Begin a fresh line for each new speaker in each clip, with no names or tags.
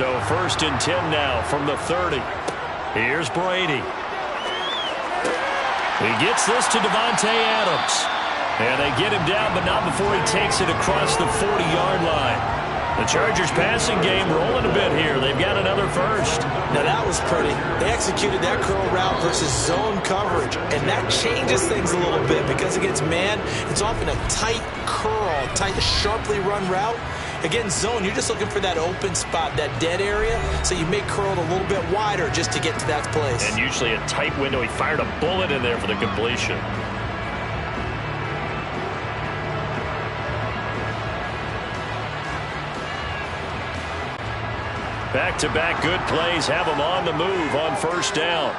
So 1st and 10 now from the 30. Here's Brady. He gets this to Davante Adams. And they get him down, but not before he takes it across the 40-yard line. The Chargers passing game rolling a bit here. They've got another first.
Now that was pretty. They executed that curl route versus zone coverage. And that changes things a little bit because against man, it's often a tight curl, tight, sharply run route. Against zone, you're just looking for that open spot, that dead area. So you may curl it a little bit wider just to get to that place.
And usually a tight window. He fired a bullet in there for the completion. Back-to-back good plays have him on the move on 1st down.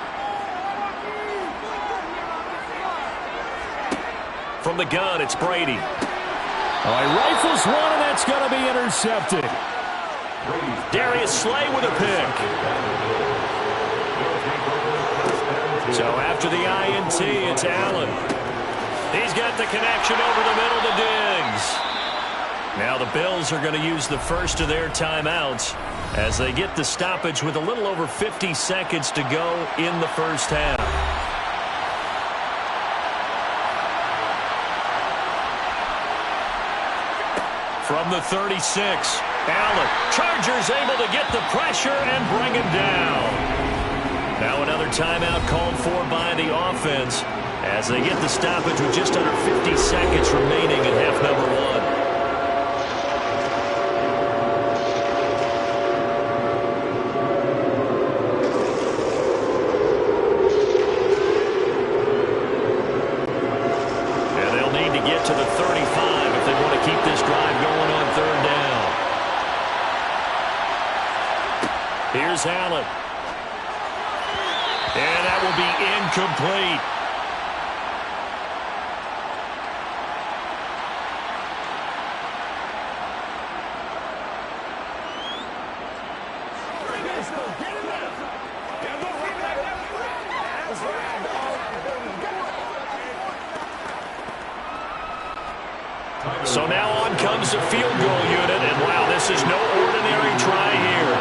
From the gun, it's Brady.
Oh, he rifles one, and that's going to be intercepted.
Darius Slay with a pick. So after the INT, it's Allen. He's got the connection over the middle to Diggs. Now the Bills are going to use the first of their timeouts as they get the stoppage with a little over 50 seconds to go in the first half. From the 36, Allen. Chargers able to get the pressure and bring him down. Now another timeout called for by the offense as they get the stoppage with just under 50 seconds remaining in half number 1. To the 35 if they want to keep this drive going on 3rd down. Here's Allen. And that will be incomplete. So now on comes the field goal unit, and wow, this is no ordinary try here.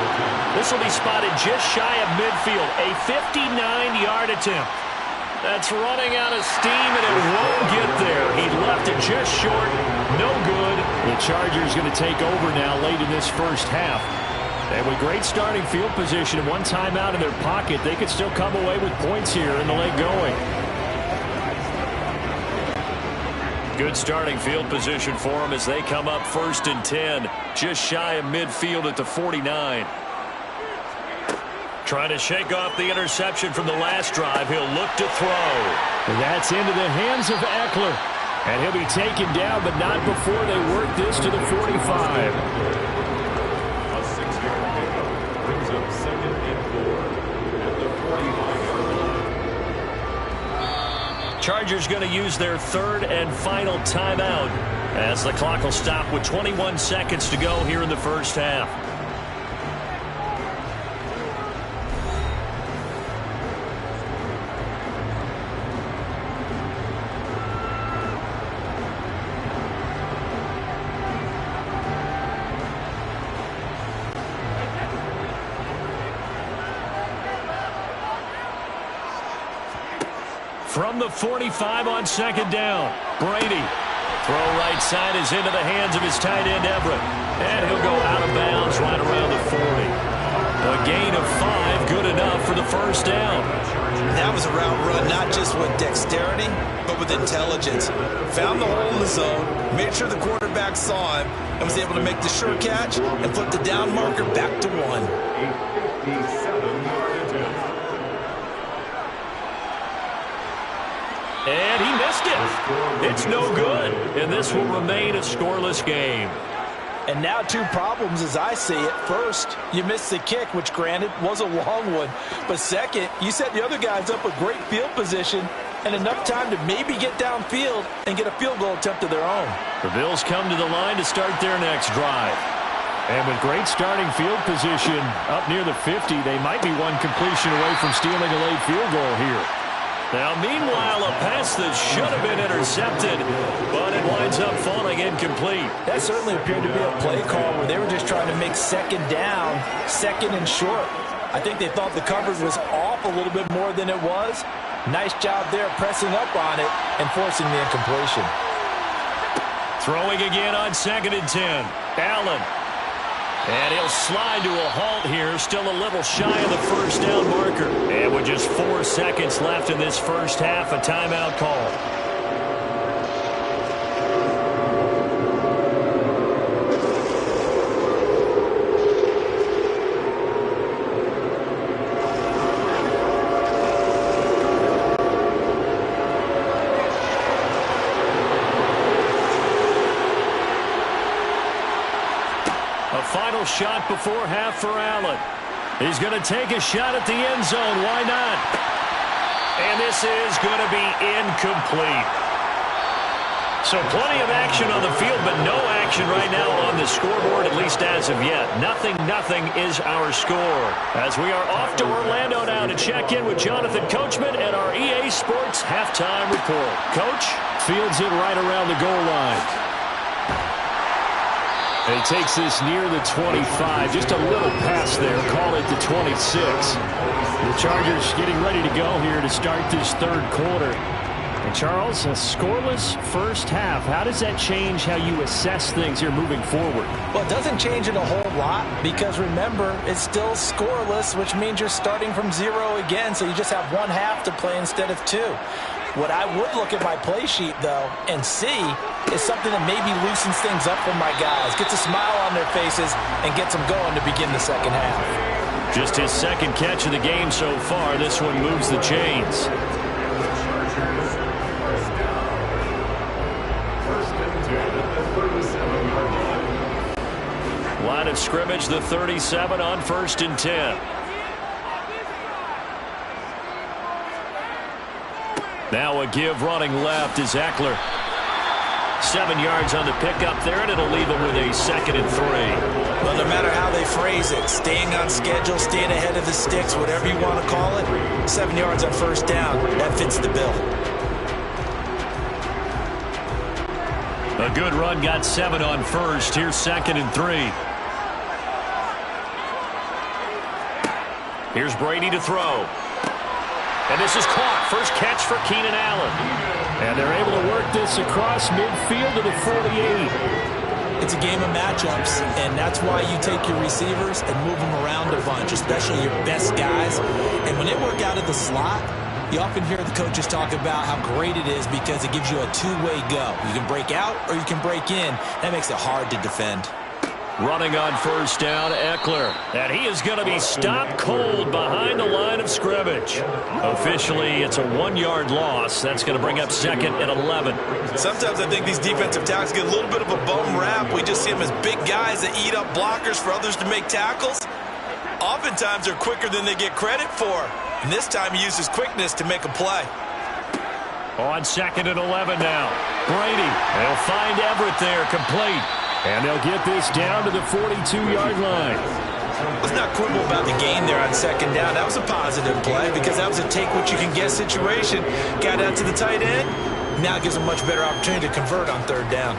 This will be spotted just shy of midfield, a 59-yard attempt. That's running out of steam, and it won't get there. He left it just short, no good.
The Chargers going to take over now late in this first half. And with great starting field position and one timeout in their pocket, they could still come away with points here in the late going.
Good starting field position for them as they come up 1st and 10, just shy of midfield at the 49. Trying to shake off the interception from the last drive. He'll look to throw.
And that's into the hands of Eckler. And he'll be taken down, but not before they work this to the 45.
Chargers going to use their 3rd and final timeout as the clock will stop with 21 seconds to go here in the first half. From the 45 on 2nd down, Brady. Throw right side is into the hands of his tight end, Everett. And he'll go out of bounds right around the 40. A gain of 5, good enough for the first down.
That was a route run, not just with dexterity, but with intelligence. Found the hole in the zone, made sure the quarterback saw him, and was able to make the sure catch and flip the down marker back to 1.
And he missed it. It's no good. And this will remain a scoreless game.
And now 2 problems as I see it. First, you missed the kick, which granted was a long one. But second, you set the other guys up with great field position and enough time to maybe get downfield and get a field goal attempt of their own.
The Bills come to the line to start their next drive.
And with great starting field position up near the 50, they might be one completion away from stealing a late field goal here.
Now, meanwhile, a pass that should have been intercepted, but it winds up falling incomplete.
That certainly appeared to be a play call where they were just trying to make second down, second and short. I think they thought the coverage was off a little bit more than it was. Nice job there pressing up on it and forcing the incompletion.
Throwing again on 2nd and 10. Allen. And he'll slide to a halt here, still a little shy of the first down marker. And with just 4 seconds left in this first half, a timeout call. Final shot before half for Allen. He's going to take a shot at the end zone. Why not? And this is going to be incomplete. So plenty of action on the field, but no action right now on the scoreboard, at least as of yet. 0-0 is our score. As we are off to Orlando now to check in with Jonathan Coachman at our EA Sports Halftime Report. Coach?
Fields it right around the goal line. And he takes this near the 25. Just a little pass there. Call it the 26. The Chargers getting ready to go here to start this third quarter. And Charles, a scoreless first half. How does that change how you assess things here moving forward?
Well, it doesn't change it a whole lot because, remember, it's still scoreless, which means you're starting from 0 again, so you just have one half to play instead of 2. What I would look at my play sheet, though, and see is something that maybe loosens things up for my guys, gets a smile on their faces, and gets them going to begin the second half.
Just his second catch of the game so far. This one moves the chains. Line of scrimmage, the 37 on 1st and 10. Now a give running left is Eckler. 7 yards on the pickup there, and it'll leave him with a 2nd and 3.
Well, no matter how they phrase it, staying on schedule, staying ahead of the sticks, whatever you want to call it, 7 yards on first down, that fits the bill.
A good run, got 7 on first. Here's 2nd and 3. Here's Brady to throw. And this is caught. First catch for Keenan Allen.
And they're able to work this across midfield to the 48.
It's a game of matchups, and that's why you take your receivers and move them around a bunch, especially your best guys. And when they work out of the slot, you often hear the coaches talk about how great it is because it gives you a two-way go. You can break out or you can break in. That makes it hard to defend.
Running on first down, Eckler. And he is going to be stopped cold behind the line of scrimmage. Officially, it's a 1-yard loss. That's going to bring up 2nd and 11.
Sometimes I think these defensive tackles get a little bit of a bum rap. We just see them as big guys that eat up blockers for others to make tackles. Oftentimes, they're quicker than they get credit for. And this time, he uses quickness to make a play.
On 2nd and 11 now. Brady, they'll find Everett there, complete.
And they'll get this down to the 42-yard line.
Let's not quibble about the gain there on 2nd down. That was a positive play because that was a take-what-you-can-get situation. Got out to the tight end. Now it gives them a much better opportunity to convert on 3rd down.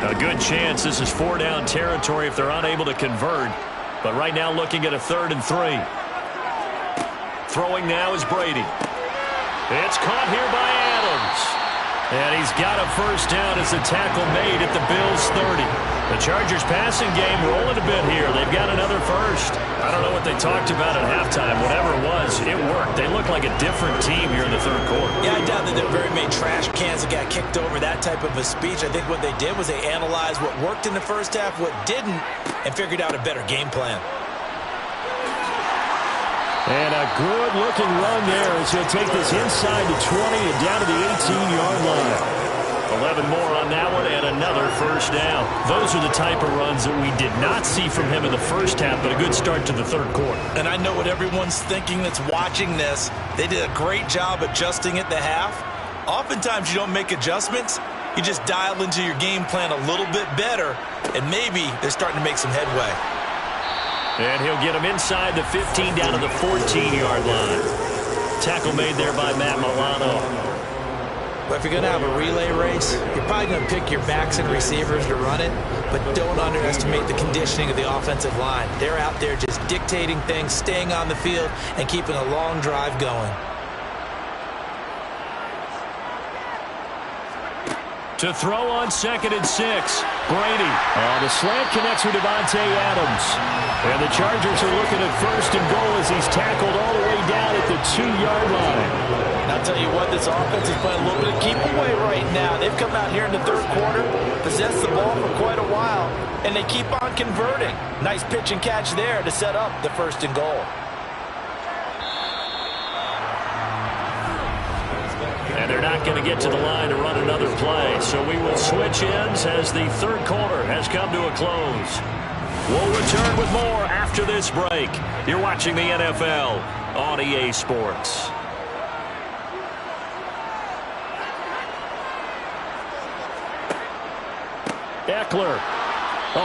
A good chance this is 4-down territory if they're unable to convert. But right now looking at a 3rd and 3. Throwing now is Brady. It's caught here by Adams. And he's got a first down as the tackle made at the Bills' 30. The Chargers passing game rolling a bit here. They've got another first. I don't know what they talked about at halftime. Whatever it was, it worked. They look like a different team here in the 3rd quarter.
Yeah, I doubt that there were very many trash cans that got kicked over, that type of a speech. I think what they did was they analyzed what worked in the first half, what didn't, and figured out a better game plan.
And a good-looking run there as he'll take this inside the 20 and down to the 18-yard line.
11 more on that one and another first down. Those are the type of runs that we did not see from him in the first half, but a good start to the 3rd quarter.
And I know what everyone's thinking that's watching this. They did a great job adjusting at the half. Oftentimes you don't make adjustments. You just dial into your game plan a little bit better, and maybe they're starting to make some headway.
And he'll get him inside the 15 down to the 14-yard line. tackle made there by Matt Milano.
But if you're going to have a relay race, you're probably going to pick your backs and receivers to run it, but don't underestimate the conditioning of the offensive line. They're out there just dictating things, staying on the field, and keeping a long drive going.
To throw on 2nd and 6. Brady. The slant connects with Davante Adams. And the Chargers are looking at 1st and goal as he's tackled all the way down at the 2-yard line.
I'll tell you what, this offense is playing a little bit of keep away right now. They've come out here in the 3rd quarter, possessed the ball for quite a while, and they keep on converting. Nice pitch and catch there to set up the 1st and goal.
And they're not going to get to the line to run another play. So we will switch ends as the 3rd quarter has come to a close. We'll return with more after this break. You're watching the NFL on EA Sports. Eckler.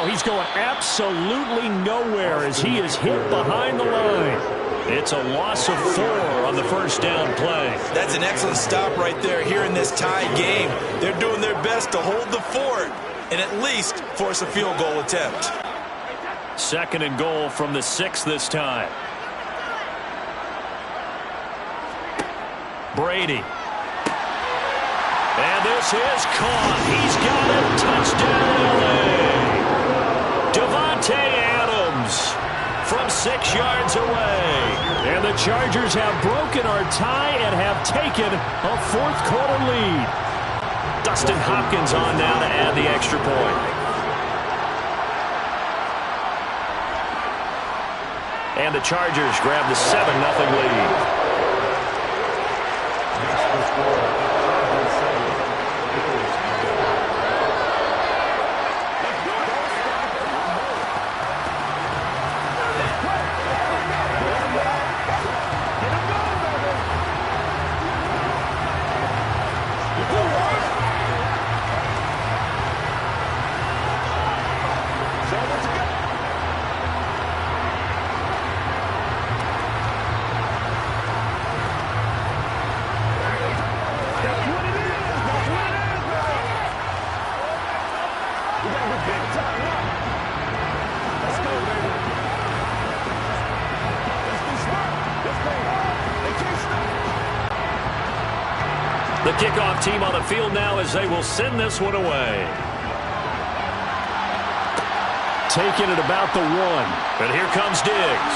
He's going absolutely nowhere as he is hit behind the line. It's a loss of 4 on the 1st down play.
That's an excellent stop right there here in this tie game. They're doing their best to hold the fort and at least force a field goal attempt.
2nd and goal from the 6 this time. Brady. And this is caught. He's got it. Touchdown, LA. Davante Adams from 6 yards away. And the Chargers have broken our tie and have taken a 4th quarter lead. Dustin Hopkins on now to add the extra point. And the Chargers grab the 7-0 lead. The kickoff team on the field now as they will send this one away. Taking it about the 1. But here comes Diggs.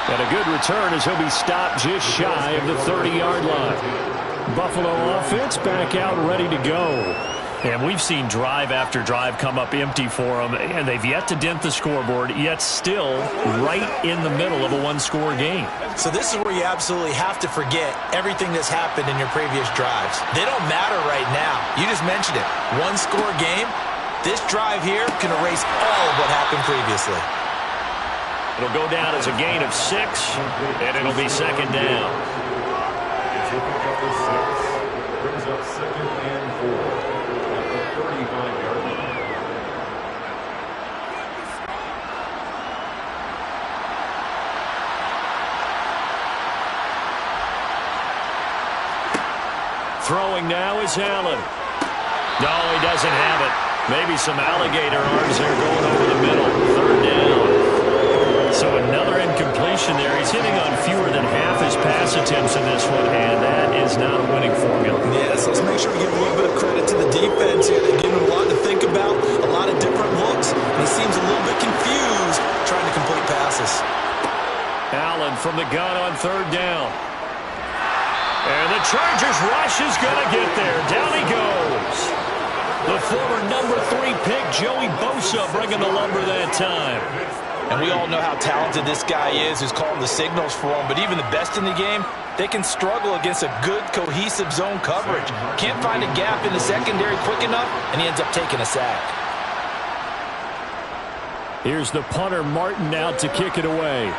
And a good return as he'll be stopped just shy of the 30-yard line. Buffalo offense back out ready to go. And we've seen drive after drive come up empty for them, and they've yet to dent the scoreboard, yet still right in the middle of a one-score game.
So this is where you absolutely have to forget everything that's happened in your previous drives. They don't matter right now. You just mentioned it. One-score game. This drive here can erase all of what happened previously.
It'll go down as a gain of 6, and it'll be 2nd down.
Brings up 2nd and 4. 35-yard line.
Throwing now is Allen. No, he doesn't have it. Maybe some alligator arms there going over the middle. 3rd down. So another incompletion there. He's hitting on fewer than half his pass attempts in this one, and that is not a winning formula.
Yes, let's make sure we give a little bit of credit to the defense here. They've given him a lot to think about, a lot of different looks, and he seems a little bit confused trying to complete passes.
Allen from the gun on 3rd down. And the Chargers rush is going to get there. Down he goes. The former number 3 pick, Joey Bosa, bringing the lumber that time.
And we all know how talented this guy is who's calling the signals for him. But even the best in the game, they can struggle against a good, cohesive zone coverage. Can't find a gap in the secondary quick enough, and he ends up taking a sack.
Here's the punter, Martin, out to kick it away.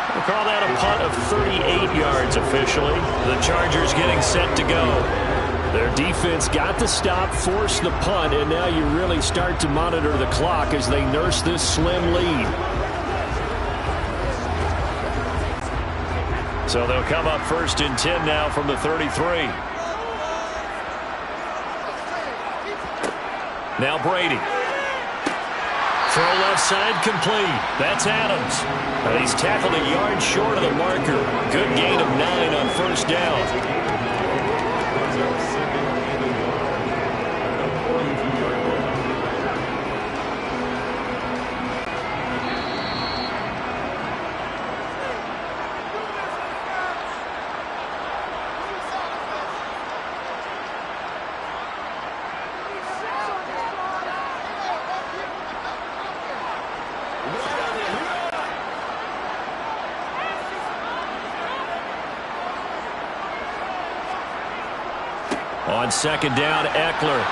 We'll call that a punt of 38 yards officially. The Chargers getting set to go. Their defense got the stop, forced the punt, and now you really start to monitor the clock as they nurse this slim lead. So they'll come up 1st and 10 now from the 33. Now Brady. Throw left side complete. That's Adams. And he's tackled a yard short of the marker. Good gain of 9 on 1st down. On 2nd down, Eckler.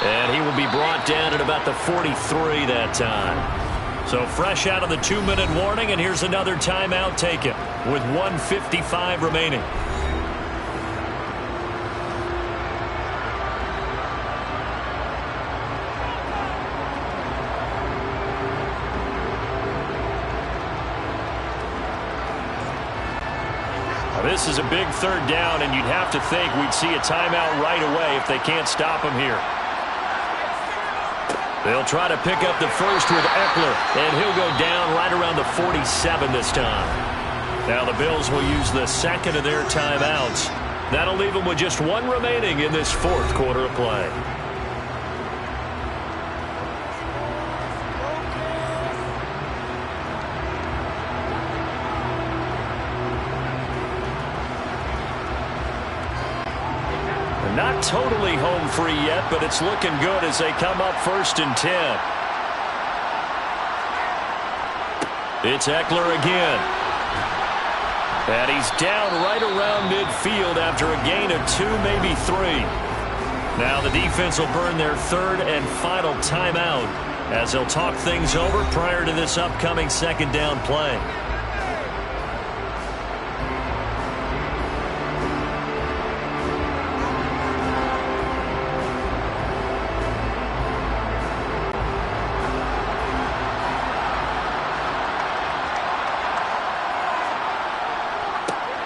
And he will be brought down at about the 43 that time. So fresh out of the 2-minute warning, and here's another timeout taken with 1:55 remaining. This is a big 3rd down, and you'd have to think we'd see a timeout right away if they can't stop him here. They'll try to pick up the first with Eckler, and he'll go down right around the 47 this time. Now the Bills will use the 2nd of their timeouts. That'll leave them with just 1 remaining in this 4th quarter of play. Not totally home free yet, but it's looking good as they come up 1st and 10. It's Eckler again. And he's down right around midfield after a gain of 2, maybe 3. Now the defense will burn their 3rd and final timeout as they'll talk things over prior to this upcoming 2nd down play.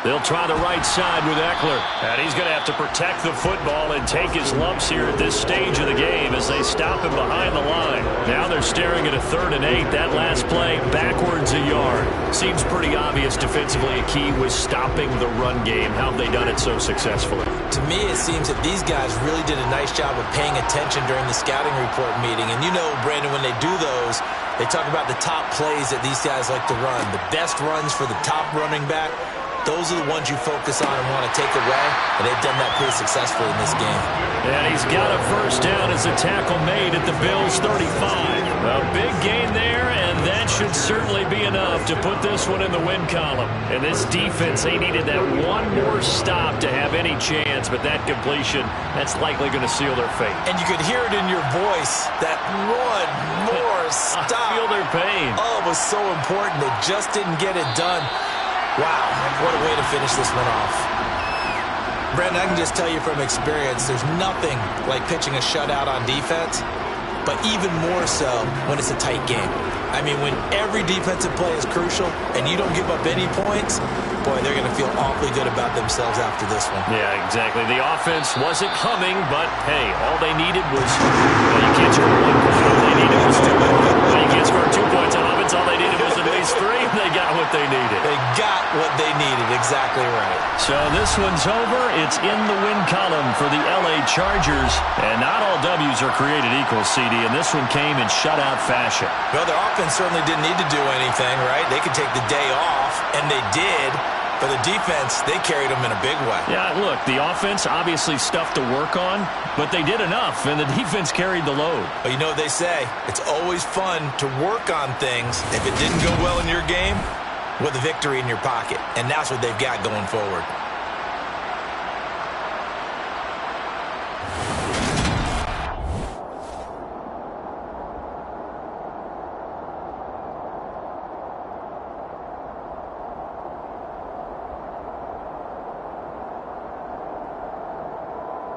They'll try the right side with Eckler. And he's going to have to protect the football and take his lumps here at this stage of the game as they stop him behind the line. Now they're staring at a 3rd and 8. That last play, backwards a yard. Seems pretty obvious defensively a key was stopping the run game. How have they done it so successfully?
To me, it seems that these guys really did a nice job of paying attention during the scouting report meeting. And you know, Brandon, when they do those, they talk about the top plays that these guys like to run. The best runs for the top running back. Those are the ones you focus on and want to take away, and they've done that pretty successfully in this game.
And he's got a 1st down as a tackle made at the Bills' 35. A big gain there, and that should certainly be enough to put this one in the win column. And this defense, they needed that one more stop to have any chance, but that completion, that's likely going to seal their fate.
And you could hear it in your voice, that one more stop.
I feel their pain.
Oh, it was so important. They just didn't get it done. Wow, what a way to finish this one off. Brandon, I can just tell you from experience, there's nothing like pitching a shutout on defense, but even more so when it's a tight game. I mean, when every defensive play is crucial and you don't give up any points, boy, they're going to feel awfully good about themselves after this one.
Yeah, exactly. The offense wasn't humming, but, hey, all they needed was, well, you can't score 1 point. All they needed was 2 points. Well, you can't score 2 points on offense. All they needed was at least 3, and they got what they needed.
They got what they needed. Exactly right.
So this one's over. It's in the win column for the L.A. Chargers. And not all W's are created equal, CD, and this one came in shutout fashion.
Well, their offense certainly didn't need to do anything, right? They could take the day off, and they did. But the defense, they carried them in a big way.
Yeah, look, the offense, obviously stuff to work on, but they did enough, and the defense carried the load.
But you know what they say, it's always fun to work on things if it didn't go well in your game with a victory in your pocket. And that's what they've got going forward.